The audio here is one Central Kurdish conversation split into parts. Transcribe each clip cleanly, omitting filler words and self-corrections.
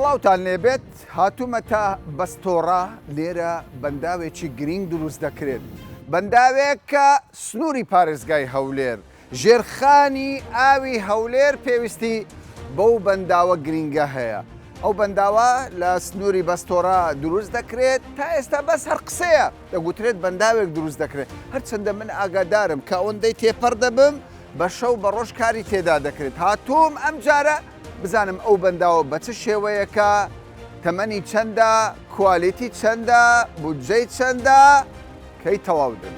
سەڵاوتان لێبێت هاتوومەتە بەستۆڕە لێرە بەنداوێکی گرنگ دروست دەکرێت. بەنداوێک کە سنووری پارێزگای هەولێر ژێرخانی ئاوی هەولێر پێویستی بەو بەنداوە گرینگە هەیە. ئەو بەنداوە لە سنووری بەستۆڕە دروست دەکرێت تا ئێستا بەس هەر قسەیە دەگوترێت بەنداوێک دروست دەکرێت. هەرچەندە من ئاگادارم کە ئەوەندەی تێپەر دەبم بە شەو بە ڕۆژ کاری تێدا دەکرێت. هاتووم ئەم جارە بزانم ئەو بەنداوە بە چ شێوەیەکە، تەمەنی چەندە، کوالیتی چەندە، بودجەی چەندە، کەی تەواو دن.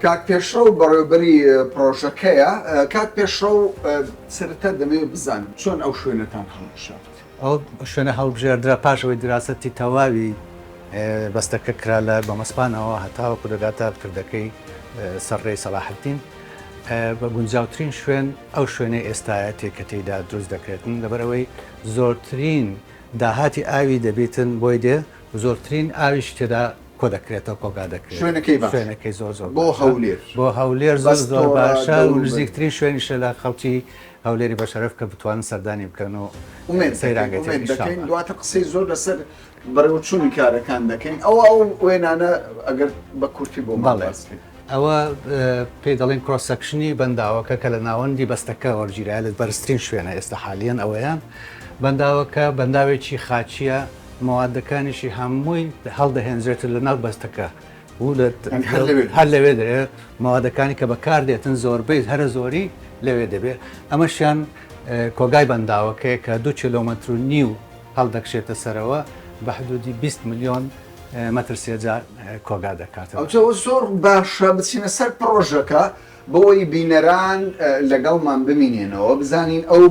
کاک پێشڕەو بەڕێوەبەری پرۆژەکەیە. کاک پێشڕەو سەرەتا دەمەوێت بزانم چۆن ئەو شوێنەتان هەڵبژاردن؟ ئەو شوێنە هەڵبژێردرا پاشەوەی دراسەتی تەواوی بەستەکە کرا لە بەمەسپانەوە هەتاوەکو دەگاتە کردەکەی سەرڕێی سەلاحەددین. بە گونجاوترین شوێن ئەو شوێنەی ئێستایەتێک کە تێیدا دروست دەکرێتن لەبەرەوەی زۆرترین داهاتی ئاوی دەبێتن بۆی دێ زۆرترین ئاویش تێدا کۆ دەکرێتەوە کۆگا دەکرێت. شوێنەکەی زۆر بۆ هەولێر بۆ هەولێر زۆر باشە و نزیکترین شوێنیشە لە خەڵکی هەولێری بەشەرەف کە بتوانن سەردانی بکەن و سەیرانگەیت دواتە قسەی زۆر لەسەر بەڕێوەچوونی کارەکان دەکەین. ئەو وێنانە ئەگەر بە کورتی بۆ ماڵاستین. ئەوە پێی دەڵێن کرۆسەکشنی بەنداوەکە کە لە ناوەندی بەستەکە وەرگیرایە لە بەرزترین شوێنە ئێستا حالیان ئەوەیان بەنداوەکە بەنداوێکی خاچیە موادەکانیشی هەمووی هەڵدەهێنرێتە لە ناو بەستەکە و هەر لەوێ دەوێت موادەکانی کە بەکار دێتن زۆربەی هەرە زۆری لەوێ دەبێت. ئەمەشیان کۆگای بەنداوەکەی کە 2.5 کیلۆمەتر هەڵدەکشێتە سەرەوە بە حدودی 20 ملیۆن مەتر سێجار کۆگا دەکاتەوە. ئەوە زۆر باشە بچینە سەر پرۆژەکە بۆی بینەران لەگەڵمان بمینێنەوە بزانین ئەو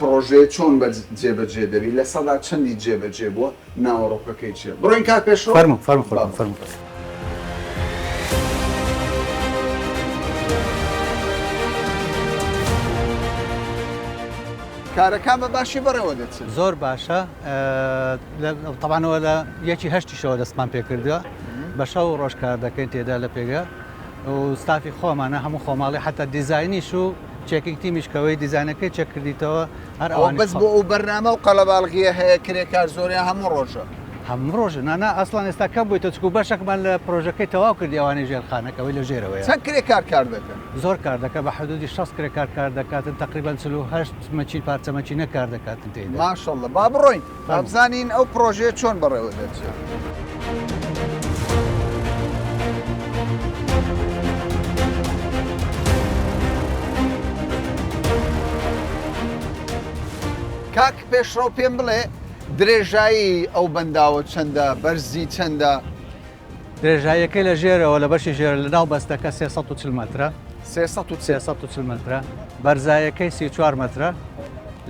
پرۆژەیە چۆن جێبەجێ دەبی لە سەدا چەندی جێبەجێ بووە ناوەڕۆکەکەی چێ بڕۆین کاک پێشڕەو فەرموو. کارەکان بە باشی بەڕێوە دەچن. زۆر باشە تەوانەوە لە 1/8 دەستمان پێکردووە بە شەو ڕۆژ کار دەکەین تێدا لە پێگە و ستافی خۆمانە هەموو خۆماڵی حتا دیزاینیش و چێکینگ تیمیشکەوەی دیزانەکەی چێک کردیتەوە هەر ئەوە بەس بۆ ئەو بەرنامە و قەلەباڵغیە هەیە کرێکار زۆریان هەموو ڕۆژە هەموو ڕۆژە نانا ئەسڵان ئێستا کەم بوویتە چکو بەشێکمان لە پرۆژەکەی تەواو کردی ئەوانەی ژێرخانەکەەوەی لە ژێرەوەی چەند کرێکار کار دەکەن؟ زۆر کار دەکە بە حدودی 6 کرێکار کار دەکاتن تقریبان 48 مەچی پارچەمەچی نەکار دەکاتن تێدا. ماشەڵڵە با بڕۆین بزانین ئەو پرۆژەیە چۆن بەڕێوە دەچێت. کاک پێشڕەو پێم بڵێ درێژایی ئەو بەنداوە چەندە، بەرزی چەندە؟ درێژاییەکەی لە ژێرەوە لە بەشی ژێر لە ناو بەستەکە 340 مەترە 340 مەترە، بەرزایەکەی 34 مەترە،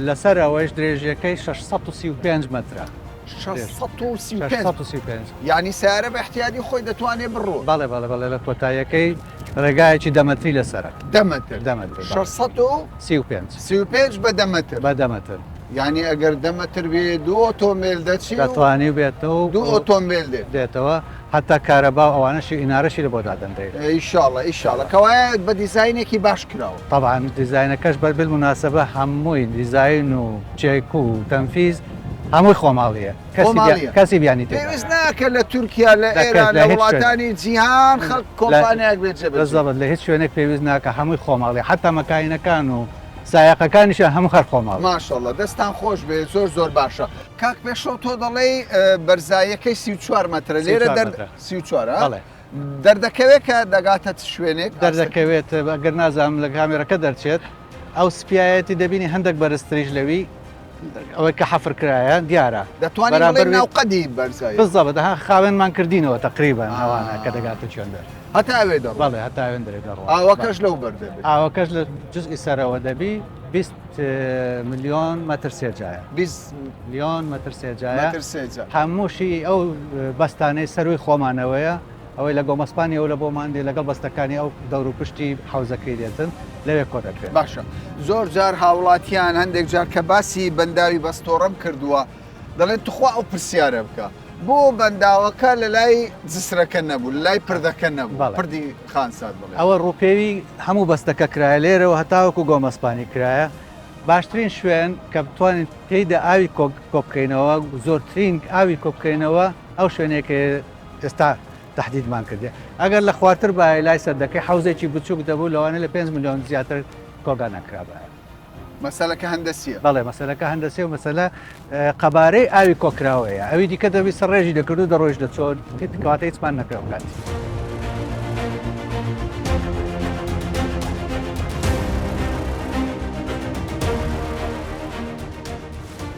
لەسەرەوەیش درێژیەکەی 635 مەترە. 635 یعنی سیارە بە احتیاطی خۆی دەتوانێت بڕۆ. بەڵێ لە کۆتاییەکەی ڕێگایەکی دەمەتری لەسەرە 35 بە دەمەتر. یعنی ئەگەر دەمەتر بێ 2 ئۆتۆمبیل دەتوانێت بێتەوە 2 ئۆتۆمبیل دێتەوە هەتا کارەبا ئەوانەشی ئینارەشی لە بۆ دادەندێت. ئیشاڵە کەوایە بە دیزاینێکی باش کراوە. طبعاً دیزاینەکەش بەربل مناسبە هەمووی دیزاین و چێک و تەنفیز هەمووی خۆماڵیە کەسی بیانی پێویست ناکە لە تورکیا لە ئێران لە وڵاتانی جیهان خەڵک کۆمپانیاک بێت جێبەجێ لە هیچ شوێنێک پێویست ناکە هەمووی خۆماڵی حتا مەکانەکان و سایقەکانیش هەموو خەر خۆماڵ. ماشەڵڵە دەستان خۆش بێ زۆر باشە. کاک پێشڕەو تۆ دەڵێ بەرزاییەکەی 34 مەترە لێرە 34 دەردەکەوێت کە دەگاتە شوێنێک دەردەکەوێت ئەگەر نازانم لە کامێرەکە دەرچێت ئەو سپایەتی دەبینی هەندێک بەرزتریش لەوی ئەوەی کە حەفرکرایە دیارە دەتوانێت ناو قەدی بەرزایی بزەبە دەها خاوێنمان کردینەوە تقریبان ئەوانە کە دەگاتە چێندەر هەتا ئەوێ دەڕ بەڵێ هەتا ئەوێن دەرێدەڕ ئاوەکەش لەو بەردەبێت ئاوەکەش لە جزئی سەرەوە دەبی 20 ملیۆن مەتر سێجایە 20 ملیۆن مەتر سێجایە هەمووشی ئەو بەستانەی سەروی خۆمانەوەیە ئەوەی لە گۆمەسپانی ئەو لە بۆماندی لەگەڵ بەستەکانی ئەو دەور و پشتی حوزەکەی دێتن لەوێ کۆ دەکرێت. باشە زۆر جار هاوڵاتیان هەندێک جار کە باسی بەنداوی بەستۆڕەم کردووە دەڵێن توخوا ئەو پرسیارە بکە بۆ بەنداوەکە لە لای جسرەکە نەبوو لە لای پردەکە نەبوو بەڵێ. پردی خانسات بڵێ ئەوە ڕووپێوی هەموو بەستەکە کرایە لێرەوە هەتاوەکو گۆمەسپانی کرایە باشترین شوێن کە بتوانین پێیدا ئاوی کۆبکەینەوە زۆرترین ئاوی کۆبکەینەوە ئەو شوێنێکە ئێستا تهدیدمان کردێ ئەگەر لە خوارتر بە لای سەردەکەی حوزێکی بچووک دەبوو لەوانە لە 5 ملیۆن زیاتر کۆگا نەکرابە مەسەلەکە هەندەسیە بەڵێ مەسەلەکە هەندەسێ و مەسەلە قەبارەی ئاوی کۆکراوەیە ئەوی دیکە دەبی سەرڕێژی دەکرد و دەڕۆژ دەچۆ کەواتە هیچمان نەکرا بکات.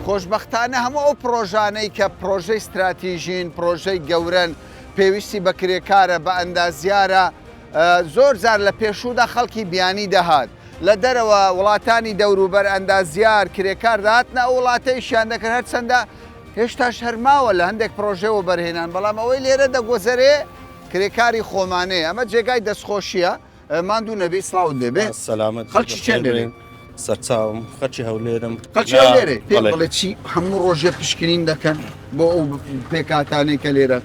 خۆشببختانە هەموو ئەو پرۆژانەی کە پرۆژەی استراتیژین پرۆژەی گەورن پێویستی بە کرێکارە بە ئەندازیارە زۆر جار لە پێشوودا خەڵکی بیانی دەهات لە دەرەوە وڵاتانی دەوروبەر ئەندازیار کرێکار داهاتنە ئەو وڵاتەیشیان دەکرد هەر چەندە هێشتاش هەرماوە لە هەندێک پرۆژەوە بەرهێنان بەڵام ئەوەی لێرە دەگۆزەرێ کرێکاری خۆمانەیە ئەمە جێگای دەستخۆشیە ماندوو نەبێ سڵاو دەبێ سەلامەت خەڵکی چێن دەبێن سەرچاوم خەچی هەولێرم خەڵکی لێرە پێم بڵێ چی هەموو ڕۆژێ پشکنین دەکەن بۆ ئەو پێکاتانەی کە لێرە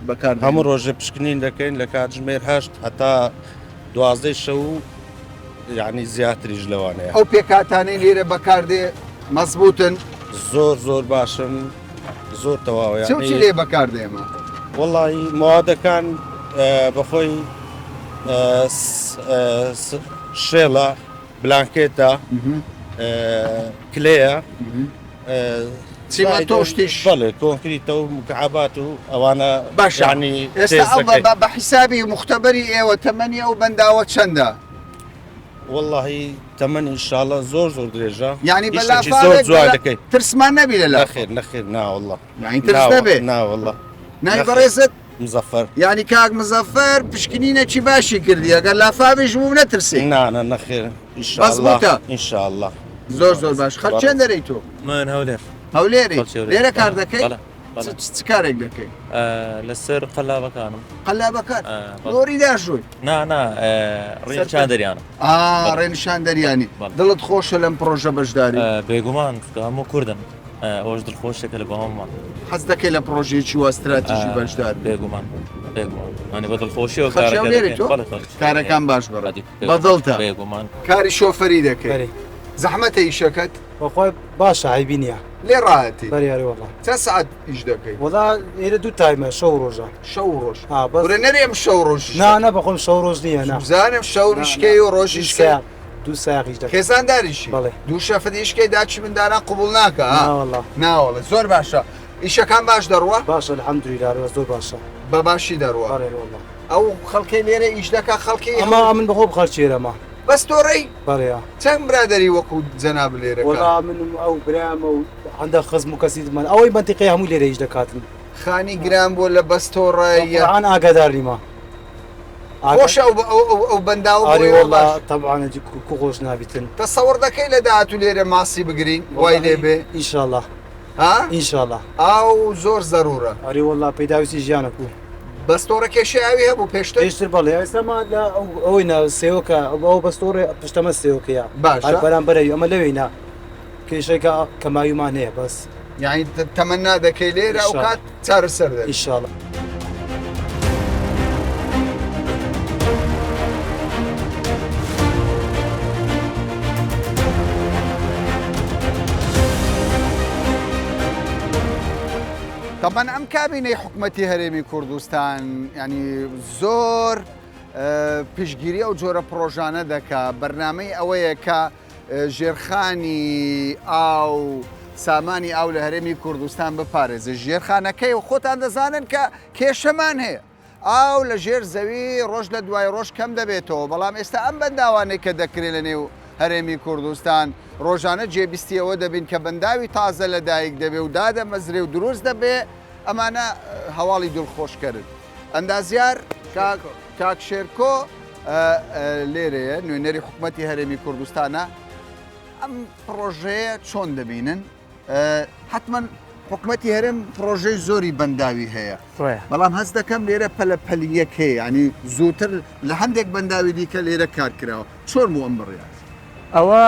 بەکار هەموو ڕۆژێ پشکنین دەکەین لە کاتژمێر هەشت هەتا دوازدەی شەو یعنی زیاتریش لەوانەیە ئەو پێکاتانەی لێرە بەکاردێ مەزبوتن زۆر باشن زۆر تەواوە چی لێ بەکاردێمە وەڵی موادەکان بەخۆی شێڵە بلانکێتە کلەیە چیمە تۆشتیش بەڵێ کۆنکریتە و مکعبات و ئەوانە باشە ینی ئێستا بە حیسابی مختبەری ئێوە تەمەنی ئەو بەنداوە چەندە؟ واللهی تەمەنی ئینشاڵڵا زۆر درێژە یعنی زۆر جوان دەکەیت ترسمان نەبی لە نەخێر ناوەڵڵا یعنی ترس نەبێ ناوەڵڵا نای بەڕێزت مزەفەر یعنی کاک مزەفەر پشکنینەکی باشی کردی ئەگەر لافاویش بوو نەترسی نانە نەخێر مەزبووتە ئینشاءڵڵا زۆر باش خەڵچێن دەرەی تۆ من هەولێر هەولێری لێرە کار دەکەی چ کارێک دەکەی لەسەر قەلابەکانم قەلابەکان لۆری داشوی نا ڕێنشان دەریانم ڕێنشان دەریانی دڵت خۆشە لەم پرۆژە بەشداری بێگومان هەموو کوردن ئەوش دڵخۆشێکە لە بەهۆممان حەز دەکەی لە پرۆژێکی وا استراتیژی بەشدار بێگومان ئەنی بە دڵخۆشیەوە کارەکان باش بەڕەدی بەدڵتە بێگومان کاری شۆفەری دەکەی زەحمەتە ئیشەکەت بەخۆی باشە عیبی نییە لێ ڕایەتی بەریاری وەڵا چەند سعات ئیش دەکەی وەڵا ئێرە دوو تایمە شەو ڕۆژە شەو ڕۆژ بەس ورە نەرێم شەو ڕۆژ نانە بەخۆم شەو ڕۆژ نییە نا بزانم شەو ریشکەی و ڕۆژیشکە دوو ساقیش دەکەم خێزانداریشی بەڵێ دوو شەفت ئیشکەی داچی مندانە قوبوڵ ناکە ناوەڵا ناوەڵە زۆر باشە ئیشەکان باش دەڕوە باشە الحەمدولیلا زۆر باشە بە باشی دەڕوە بەڵێ وەڵا ئەو خەڵکەی لێرە ئیش دەکا خەڵکی ئەمە من بەخۆ بخەرچێرەمە بەس تۆڕێی بەڵێ چەند برادەری وەکو جەناب لێرەکە وەڵا من ئەو برامە و هەندە خزم و کەسی من ئەوەی منتیقی هەموو لێرە هیچ دەکاتن خانی گران بۆ لە بەستۆڕە ئان ئاگادار نیمە خۆش ئەو بەنداوە وەڵا تەبعاە کو خۆش نابیتن تەسەوەڕ دەکەی لە داهاتوو لێرە ماسی بگرین وای لێبێ ئینشاءڵڵا ئینشاءڵڵا ئەو زۆر زەرورە ئەری وەڵا پەیداویستی ژیانەکو بەستۆڕە کێشەی ئاوی هەبوو پێشتر پێشتر بەڵێ ئێستاما لە ئەوەی ناو سێوەکە ئەو بەستۆڕێ پشتەمە سێوەکەیە باشە بەرامبەرەوی ئەمە لەوێینا کێشەکە کەماویمان هەیە بەس یعنی تەمەنا دەکەی لێرە ئەو کات چارەسەر دەبێت ئینشاءڵڵا طبعا ئەم کابینەی حکوومەتی هەرێمی کوردستان ینی زۆر پشگیری ئەو جۆرە پرۆژانە دەکا بەرنامەی ئەوەیە کە ژێرخانی ئاو سامانی ئاو لە هەرێمی کوردستان بپارێزە ژێرخانەکەی و خۆتان دەزانن کە کێشەمان هەیە ئاو لە ژێر زەوی ڕۆژ لە دوای ڕۆژ کەم دەبێتەوە بەڵام ئێستا ئەم بەنداوانەی کە دەکرێت لە نێو هەرێمی کوردستان ڕۆژانە جێبیستیەوە دەبین کە بەنداوی تازە لە دایک دەبێ و دادەمەزرێ و دروست دەبێ ئەمانە هەواڵی دڵخۆشکرد ئەندازیار کاک شێرکۆ لێرەیە نوێنەری حکوومەتی هەرێمی کوردستانە ئەم پرۆژەیە چۆن دەبینن حتمما حکوومەتی هەرێم پرۆژەی زۆری بەنداوی هەیە بەڵام هەست دەکەم لێرە پەلەپەلیەک هەیە ینی زووتر لە هەندێک بەنداوی دیکە لێرە کارکراوە چۆن بوو ئەم بڕیات ئەوە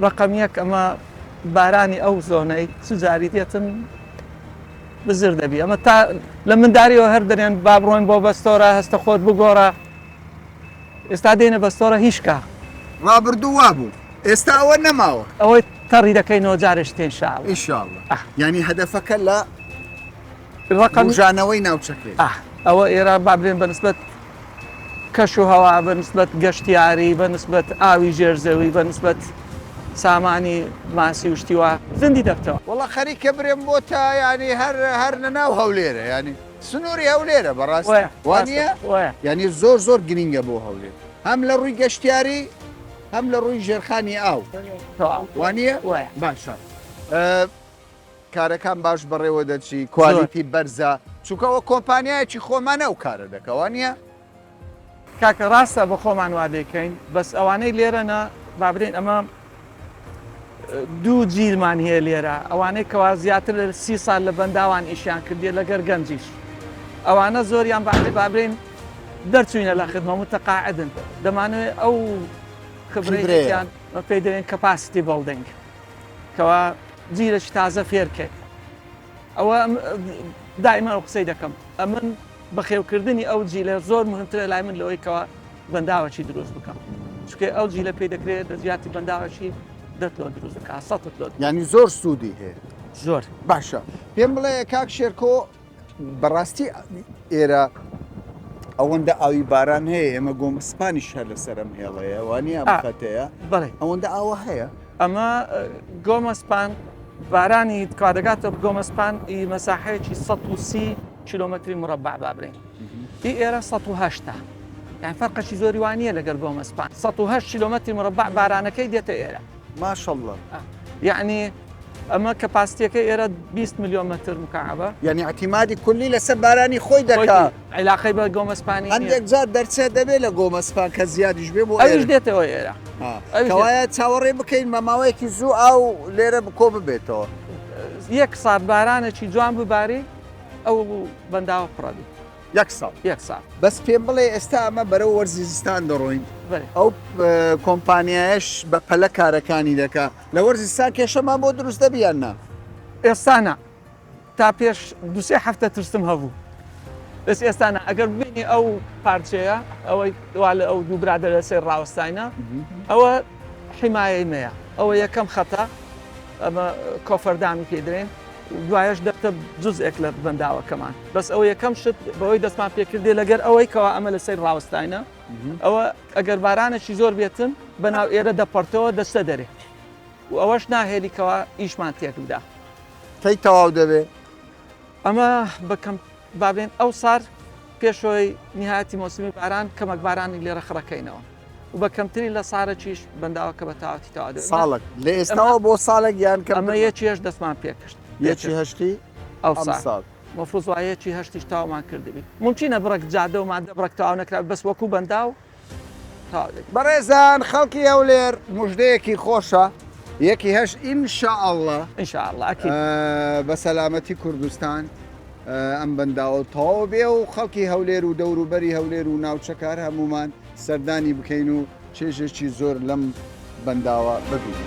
ڕقم یەک ئەمە بارانی ئەو زۆنەی سوزاری دێتن بزر دەبی ئەمە تا لە منداریەوە هەر دەرێن با بڕۆین بۆ بەستۆرە هەستە خۆت بگۆڕە ئێستا دێنە بەستۆرە هیچکە ڕابردوو وابوو ئێستا ئەوە نەماوە ئەوەی تەڕی دەکەینەوە جارێش تێن شاڵ ئینشاءڵڵا ینی هەدەفەکە لە ڕقم ژانەوەی ناوچەکەی ئەوە ئێرە با بڵێن بەنسبەت کەش و هەوا بەنسبەت گەشتیاری بەنسبەت ئاوی ژێرزەوی بەنسبەت سامانی ماسی وشتیوە زندی دەبتەوە وڵا خەریکە برێم بۆ تا ینی هەر نەناو هەولێرە ینی سنووری هەولێرە بەڕاستی وانە ینی زۆر گرینگە بۆ هەولێر هەم لە ڕووی گەشتیاری هەم لە ڕووی ژێرخانی ئاو وانە باشە کارەکان باش بەڕێوە دەچی کوالیتی بەرزە چونکەوە کۆمپانیایەکی خۆمانە ئەو کارە دەکەوانە کاکە ڕاستە بە خۆمان وا دەکەین بەس ئەوانەی لێرەنە با بڵێن ئەمە دوو جیلمان هەیە لێرە ئەوانەی کەوا زیاتر لە 30 سال لە بەنداوان ئیشیان کردێ لەگەر گەنجیش ئەوانە زۆریان با بڵێن دەرچوینە لە خدمە متەقاعدن دەمانوێت ئەو خبرەیان پێی دەوێن کەپاسیتی بڵدنگ کەوا جیرەش تازە فێرکێت ئەوە دائما ئەو قسەی دەکەم ئەمن بەخێوکردنی ئەو جیلە زۆر مهمترە لای من لەوەی کەوا بەنداوەکی دروست بکەم چکە ئەو جیلە پێی دەکرێت دەزیاتی بەنداوەکی دەتلۆ دروست بکە سەڵ ینی زۆر سوودی هەیە زۆر باشە پێم بڵێ کاک شێرکۆ بەڕاستی ئێرە ئەوەندە ئاوی باران هەیە ئێمە گۆمەسپانیش هەر لەسەرم هێڵەیە وانە بخەتەیە بڵێ ئەوەندە ئاوە هەیە ئەمە گۆمەسپان بارانی کادەگاتە گۆمەسپان مەساحەیەکی 130 کیلۆمەتری مربع بابرێن ئی ئێرە 180 یان فەرقەشی زۆری وانە لەگەر گۆمەسپان 180 کیلۆمەتری مربع بارانەکەی دێتە ئێرە ماشەڵڵا یعنی ئەمە کەپاسیتەکەی ئێرە 20 میلیۆن مەتر مکعبە یعنی اعتیمادی کولی لەسەر بارانی خۆی دەکات عیلاقەی بە گۆمەسپانی هەندێک جار دەرچێت دەبێت لە گۆمەسپان کە زیادیش بێ بۆ ئەویش دێتەوە ئێرە کەوایە چاوەڕێ بکەین مەماوەیەکی زوو ئاو لێرە بکۆ ببێتەوە یەک ساڵ بارانێکی جوان بباری ئەو بەنداوە پڕەبی یەک ساڵ بەس پێم بڵێ ئێستا ئەمە بەرەو وەرزیستان دەڕۆین ئەو کۆمپانیایش بە پەلە کارەکانی دەکات لە وەرزیستان کێشەمان بۆ دروست دەبیان نا ئێستانە تا پێش دوسێ هەفتە ترسم هەبوو بەس ئێستانە ئەگەر ببینی ئەو پارچەیە ئەوەی وا لە ئەو دوو برادە لەسەر ڕاوەستاینە ئەوە حیمایەی مەیە ئەوە یەکەم خەتە ئەمە کۆفەردامی پێدرێن دوایش دەبتە جزئێک لە بەنداوەکەمان بەس ئەو یەکەم شت بەوەی دەستمان پێکردێ لەگەر ئەوەی کەوا ئەمە لەسەر ڕاوەستاینە ئەوە ئەگەر بارانێکی زۆر بێتن بەناو ئێرە دەپەڕتەوە دەستە دەرێ و ئەوەش ناهێلیکەوە ئیشمان تێک بدا کەی تەواو دەبێ ئەمە بەکەم بابێن ئەو سار پێشەوەی نهایەتی مۆسمی باران کەمەک بارانی لێرە خڕەکەینەوە و بە کەمتری لە سارەکیش بەنداوەکە بە تاواتی تەوا دێت ساڵک لە ئێستاەوە بۆ ساڵێک یان کە ئەمە یەکیش دەستمان پێکشت یەکی هەشتی ئەو ساڵ مەفروض وایەکی هەشتیش تاوامان کردبی ممکنە بڕێک جادە و مادە بڕێک تاوا نەکرا بەس وەکو بەنداو بەڕێزان خەڵکی هەولێر موژدەیەکی خۆشە یەکی هەشت ئینشاءڵڵا ئینشاءڵڵا بە سەلامەتی کوردستان ئەم بەنداوە تەواو بێ و خەڵکی هەولێر و دەوروبەری هەولێر و ناوچەکار هەمومان سەردانی بکەین و چێژێکی زۆر لەم بەنداوە ببین.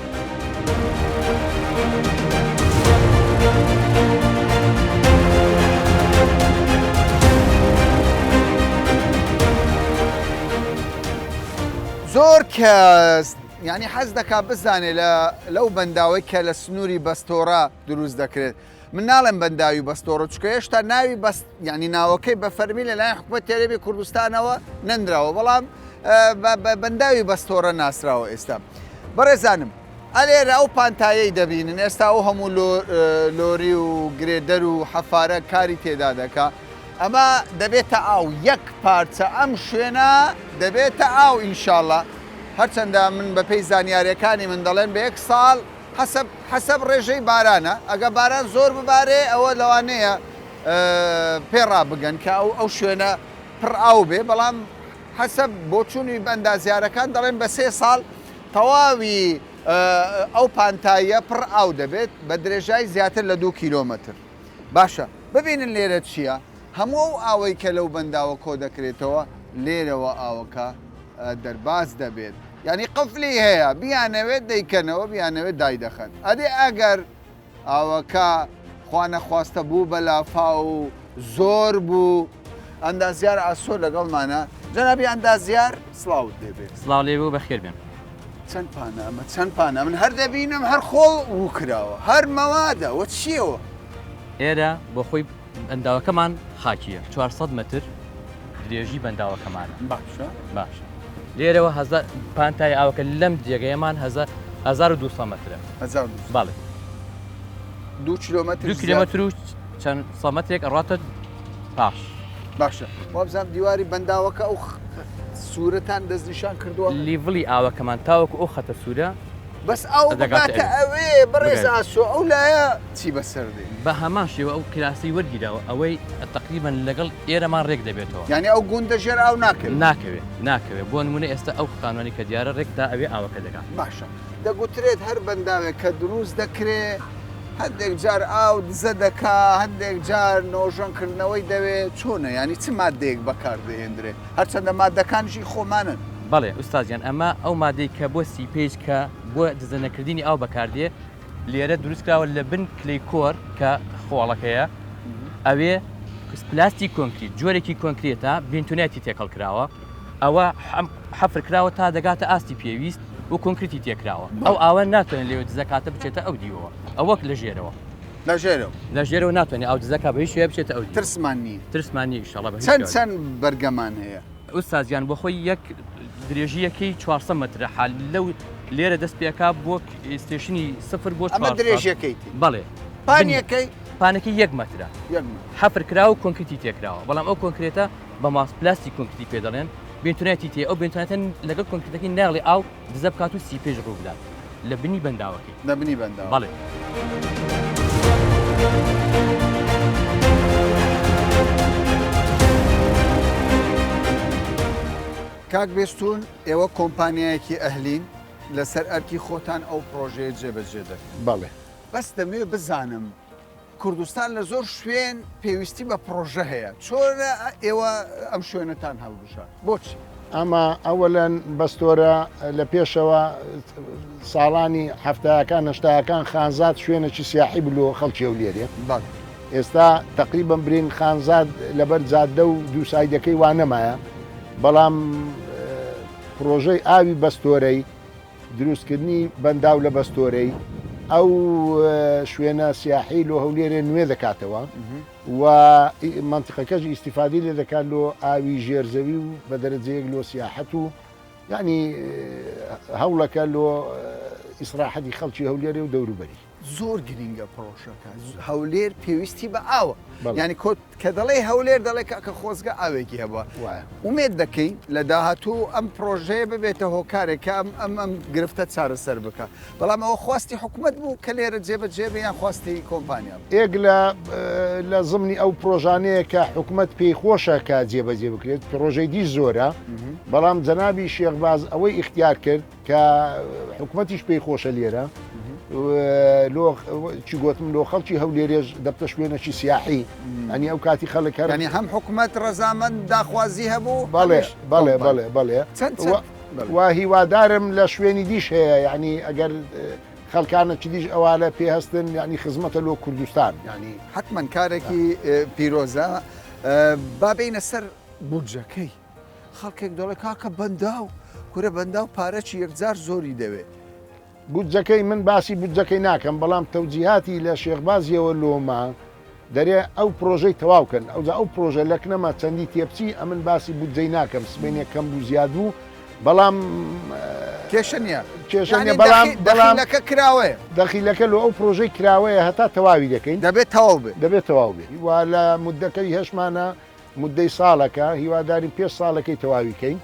زۆر کەس ینی حەز دەکات بزانێت لەو بەنداوەی کە لە سنووری بەستۆرە دروست دەکرێت من ناڵێم بەنداوی بەستۆرە چکە هێشتا ناوی ینی ناوەکەی بە فەرمی لەلایەن حکومەت تێرەبی کوردستانەوە نەندراوە بەڵام بەنداوی بەستۆرە ناسراوە ئێستا بەڕێزانم ئەلێرە ئەو پانتایەی دەبینن ئێستا ئەو هەموو لۆری و گرێدەر و حەفارە کاری تێدا دەکا ئەمە دەبێتە ئاو یەک پارچە ئەم شوێنە دەبێتە ئاو ئینشاءڵڵا هەرچەندە من بە پێی زانیاریەکانی من دەڵێن بە یەک ساڵ حەسەب ڕێژەی بارانە ئەگە باران زۆر ببارێ ئەوە لەوانەیە پێڕا بگەن کە ئەو شوێنە پڕ ئاو بێ بەڵام حەسەب بۆ چوونی بەندازیارەکان دەڵێن بە 3 ساڵ تەواوی ئەو پانتاییە پڕ ئاو دەبێت بە درێژای زیاتر لە 2 کیلۆمەتر باشە ببینن لێرە چییە هەموو ئاوەی کە لەو بەنداوە کۆ دەکرێتەوە لێرەوە ئاوەکە دەرباز دەبێت ینی قفلی هەیە بیانەوێت دەیکەنەوە بیانەوێت دایدەخەن ئەدێ ئەگەر ئاوەکە خوا نەخواستە بوو بە لافاو زۆر بوو ئەندازیار ئاسۆ لەگەڵمانە جەنابی ئەندازیار سڵاوت دەبێت سڵاو لێ بوو بەخێر بێن چەند پانە ئەمە چەند پانە من هەر دەبینم هەر خۆڵ وکراوە هەر مەوادە وە چیەوە ئێرە بۆ خۆی بەنداوەکەمان خاکیە 400 متر درێژی بەنداوەکەمانە باشە باش لێرەوە پانتای ئاوەکە لەم جێگەیەمان 1200 مترە 1200 باڵێ 2 کیلۆمەتر 2 کیلۆمەتر و چەند سەمەتێک ڕاتە پاش باشە وابزانام دیواری بەنداوەکە ئەو سوورەتان دەستنیشان کردووە لیڤڵی ئاوەکەمان تاوەکو ئەو خەتە سوورە بەس ئەو دەگاتە بگاتە ئەوێ بەڕێز ئاسۆ ئەو لایە چی بەسەردێ بە هەمان شێوە ئەو کراسی وەرگیراوە ئەوەی تقریبان لەگەڵ ئێرەمان ڕێک دەبێتەوە یعنی ئەو گوندە ژێر ئاو ناکرد ناکەوێت بۆ نمونە ئێستا ئەو قانونی کە دیارە ڕێکدا ئەوێ ئاوەکە دەکات باشە دەگوترێت هەر بەنداوێک کە دروست دەکرێت هەندێک جار ئاو دزە دەکا هەندێک جار نۆژەنکردنەوەی دەوێت چۆنە ینی چ مادەیەک بەکاردەهێنرێت هەرچەندە مادەکانشی خۆمانن بەڵێ ئوستازیان ئەمە ئەو مادەی کە بۆ سیپێج کە بۆ دزەنەکردنی ئاو بەکاردێ لێرە دروستکراوە لە بن کلەی کۆر کە خۆڵەکەیە ئەوێ پلاستی کۆنکریت جۆرێکی کۆنکرێتە بینتونەتی تێکەڵ کراوە ئەوە حەفر کراوە تا دەگاتە ئاستی پێویست و کۆنکریتی تێکراوە ئەو ئاوە ناتوانێت لێوە دزەکاتە بچێتە ئەو دیوەوە ئەوەک لە ژێرەوە لە ژێرەوە ناتوانێت ئەو دزەکە بەهی شوێ بچێتە ئەو ترسمانی ئیشەڵە بە چەند بەرگەمان هەیە ئوستازیان بۆ خۆی یەک درێژیەکەی 400 مترە حال لەو لێرە دەست پێکا بۆ ستێشنی سفر بۆ ئەمە درێژەکەیتی بەڵێ پانیەکەی پانەکەی 1 مترە حەفر کراوە و کۆنکریتی تێکراوە بەڵام ئەو کۆنکرێتە بە ماس پلاستی کۆنکریتی پێ دەڵێن بینتونەتی تێ ئەو بینتونەتەن لەگەڵ کۆنکریتەکەی ناڵی ئاو دزە بکات و سی پێش ڕوو بدات لە بنی بەنداوەکەی لە بنی بەنداوە بەڵێ کاک بێستون ئێوە کۆمپانیایەکی ئەهلین لەسەر ئەرکی خۆتان ئەو پرۆژەیە جێبەجێ دەکەن بەڵێ بەس دەمەوێت بزانم کوردستان لە زۆر شوێن پێویستی بە پرۆژە هەیە چۆنە ئێوە ئەم شوێنتان هەڵبژان بۆچی ئەمە ئەوەلەن بەستۆرە لە پێشەوە ساڵانی هەفتەکان نەشتایەکان خانزاد شوێنێکی سیاحی بلو خەڵکی و لێرێ ئێستا تقریبن برین خانزاد لەبەر جادە و دووسایدەکەی وانەمایە بەڵام پرۆژەی ئاوی بەستۆرەی دروستکردنی بەنداو لە بەستۆرەی ئەو شوێنە سیاحی لۆ هەولێرێ نوێ دەکاتەوە و منتیقەکەش ئیسیفادی لێ دەکات لۆ ئاوی ژێرزەوی و بە دەرەجەیەک لۆ سیاحەت و یعنی هەوڵەکە لۆ ئیسراحەتی خەڵکی هەولێرێ و دەوروبەری زۆر گرینگە پرۆژەکە هەولێر پێویستی بە ئاوە ینی کە دەڵێ هەولێر دەڵێ کە خۆزگە ئاوێکی هەبووە ومێت دەکەین لە داهاتوو ئەم پرۆژەیە ببێتە هۆکارێکە ئەم گرفتە چارەسەر بکە بەڵام ئەوە خواستی حکوومەت بوو کە لێرە جێبەجێبێ یان خواستی کۆمپانیا ئێک لە زمانی ئەو پرۆژانەیە کە حکوومەت پێی خۆشە کە جێبەجێ بکرێت پرۆژەی دی زۆرە بەڵام جەنابی شێخباز ئەوەی اختیار کرد کە حکوومەتیش پێی خۆشە لێرە چی گوتم لۆ خەڵکی هەولێرێژ دەبتە شوێنەکی سیاحی ئەنی ئەو کاتی خەڵک ینی هەم حکوومەت ڕەزامەند داخوازی هەبوو بەڵێ و هیوادارم لە شوێنی دیش هەیە یعنی ئەگەر خەڵکانە دیش ئەوانە پێ هەستن ینی خزمەتە لۆ کوردستان ینی حتمما کارێکی پیرۆزە بابینە سەر بودجەکەی خەڵکێک دەڵێ کاکە بەنداو کورە بەنداو پارەی یەکجار زۆری دەوێت بودجەکەی من باسی بودجەکەی ناکەم بەڵام تەوجیهاتی لە شێخبازیەوە لۆما دەرێ ئەو پرۆژەی تەواوکەن ئەو پرۆژە لەکنەمە چەندی تێپچی ئەمن باسی بودجەی ناکەم سبێنێ کەم بوو زیاد بوو بەڵام کێشە نیە کێشە بەڵامەکە کراوەیە دەخیلەکە لە ئەو پرۆژەی کراوەیە هەتا تەواوی دەکەین دەبێت تەواو بێت دەبێت تەواو بێت وا لە مدەکەی هەشمانە مدەی ساڵەکە هیواداری 5 ساڵەکەی تەواویکەین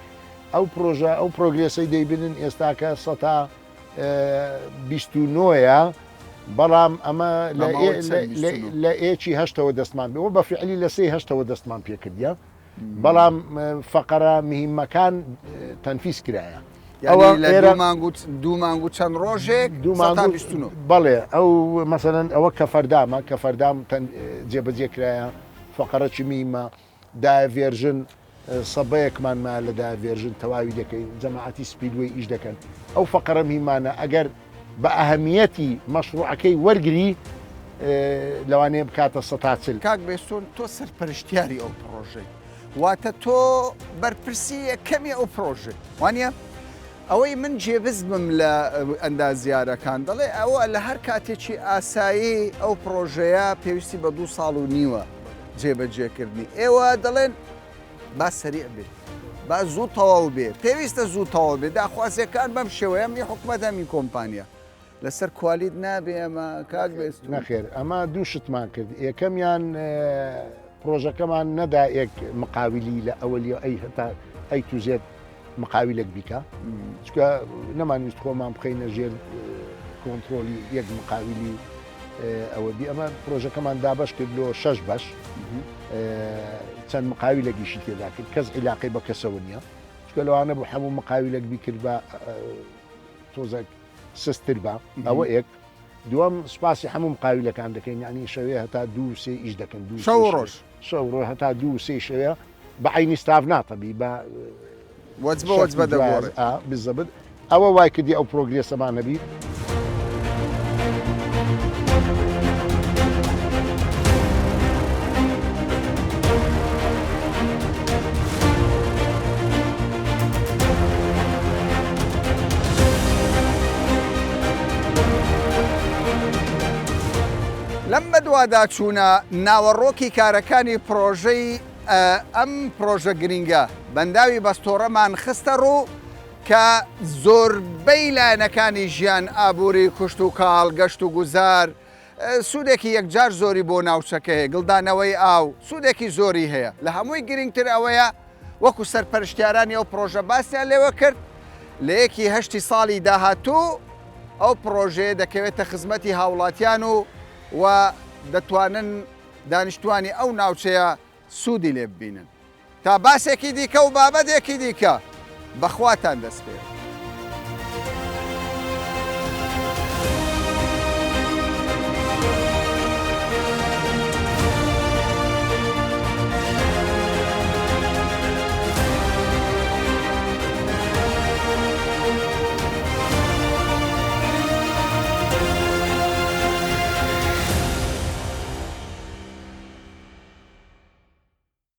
ئەو پرۆژە ئەو پرۆگرێسەی دەیبنن ئێستاکە 29ە بەڵام ئەمە لە ئێکی هەشتەوە دەستمان بێ بە فعلی لە 3 دەستمان پێکردە بەڵام فەقەرە مهمەکان تەنفیس کرایە دوو مانگو چەند ڕۆژێک بەڵێ ئەو مەسەرەن ئەوە کە فەردامە کە فەردام جێبەجێ کرایە فەقەرەکی میمە داڤێژن سەبەیەکمانما لە داڤێژن تەواوی دەکەین جەماعەتی سپیدوی ئیش دەکەن ئەو فەقەرە میمانە ئەگەر بە ئەهەمیەتی مەشروعەکەی وەرگری لەوانەیە بکاتە 140. کاک بێستۆن تۆ سەرپەرشتیاری ئەو پرۆژەی واتە تۆ بەرپرسی یەکەمی ئەو پرۆژێ وانە ئەوەی من جێبز بم لە ئەندازیارەکان دەڵێ ئەوە لە هەر کاتێکی ئاسایی ئەو پرۆژەیە پێویستی بە 2 ساڵ و نیوە جێبەجێکردنی ئێوە دەڵێن با سەریع بێت با زوو تەواو بێ پێویستە زوو تەواو بێت داخوازیەکان بەم شێوەیە می حکومەتەمی کۆمپانیا لەسەر کوالید نابێ ئەمە کاک بێست نەخێر ئەمە دوو شتمان کرد یەکەمیان پرۆژەکەمان نەدا یەک مقاویلی لە ئەوەلی ئەی هەتا ئەی توزێت مقاویلێک بیکە چکە نەمانویست خۆمان بخەینە ژێر کۆنتترۆلی یەک مقاویلی ئەوە بی ئەمە پرۆژەکەمان دابش کرد لۆ 6 بەش چەند مقاویلێکیشی تێدا کرد کەس عیلاقی بە کەسەوە نییە چکە لەوانە بوو هەموو مقاویلێک بیکرد بە تۆزێک سستر بە ئەوە یەک دووەم سوپاسی هەموو مقاویلەکان دەکەین یعنی شەوێ هەتا 2-3 ئیش دەکەن شەو ڕۆژ هەتا 2-3 شەوێ بە عینی ستاف ناتەبی بە وەجبە دەگۆڕێ بزەبت ئەوە وای کردی ئەو پرۆگرێسەمان نەبی لەم بەدوادا چوونە ناوەڕۆکی کارەکانی پرۆژەی ئەم پرۆژە گرینگە بەنداوی بەستۆڕەمان خستە ڕوو کە زۆربەی لایەنەکانی ژیان ئابووری کوشت و کاڵ گەشت و گوزار سوودێکی یەکجار زۆری بۆ ناوچەکە هەیە گڵدانەوەی ئاو سوودێکی زۆری هەیە لە هەمووی گرنگتر ئەوەیە وەکو سەرپەرشتیارانی ئەو پرۆژە باسییان لێوە کرد لە 1 ساڵی داهاتوو ئەو پرۆژەیە دەکەوێتە خزمەتی هاوڵاتیان و دەتوانن دانیشتوانی ئەو ناوچەیە سوودی لێ ببینن تا باسێکی دیکە و بابەتێکی دیکە بەخواتان دەست پێ.